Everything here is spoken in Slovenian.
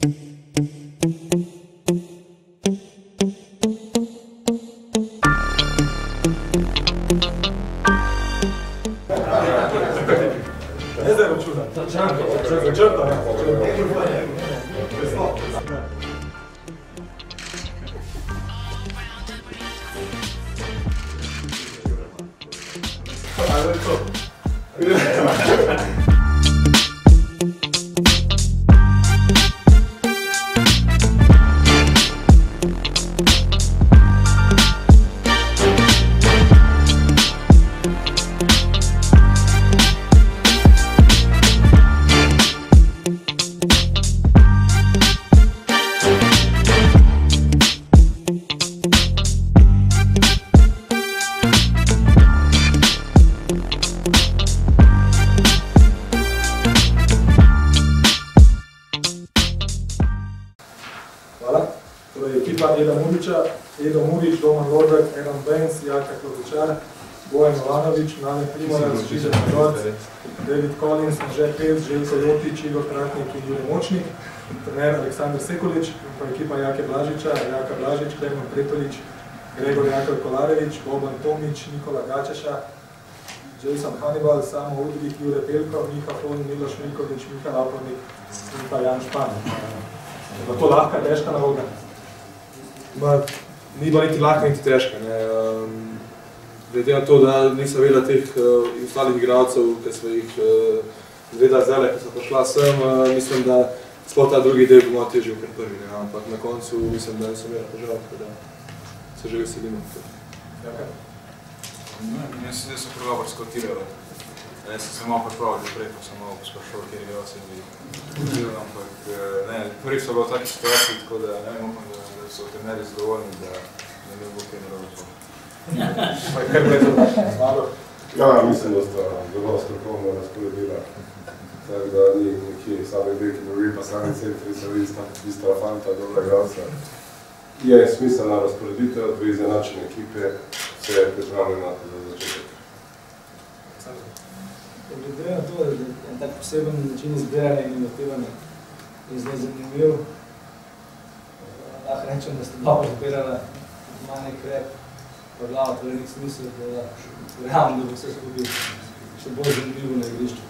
Ne zdaj računam. Začrta. Ajde to. Hvala. Torej, ekipa Eda Muriča, Edo Murič, Doman Lorbeck, Aaron Baines, Jaka Klobučar, Bojan Jovanović, Mladen Primorac, Žižek Gorc, David Collins, Anže Pevc, Željko Jotič, Igor Tratnik in Jure Močnik, trener Aleksandar Sekulič, pa ekipa Jake Blažiča, Jaka Blažič, Klemen Pretolič, Gregor Jakov Kolarević, Boban Tomič, Nikola Gačeša, Jason Hannibal, Samo Udvik, Jure Pelko, Miha Fon, Miloš Milković, Miha Lapornik in pa Jan Špan. Je to lahka, težka naloga? Ni bila niti lahka, niti težka. Glede na to, da nisem vedela teh ostalih igralcev, ki smo jih zvedali zdaj, ko so prišla sem, mislim, da sploh ta drugi del bo malo težji kot prvi. Ampak na koncu mislim, da nisem imela težav, tako da se že veselimo. Jaz sem prav dobro skotiral. Jaz sem se malo pripravil že prej, ko sem malo posprašal, kjer igralce bi užival, ampak prvi so bilo v takih situaciji, tako da ne vem, upam, da so trenerji zadovoljni, da ne bo kaj narobe šlo. Kaj bo je to malo? Ja, mislim, da sta zelo strokovno razporedila. Tako da ni nekje sami beki drugi, pa sami centri so ista fanta, dobra igralca. Je smiselna razporeditev, dve izenačene ekipe, vse je pripravljeno za začetek. Glede na to, da je en tak poseben način izbiranja in inovativanja in zdaj zanimiv, lahko rečem, da ste dobro izbirala, ima nek rep, pa glava, torej nek smisel, da verjamem, da bo vse skupaj še bolj zanimivo na igrišču.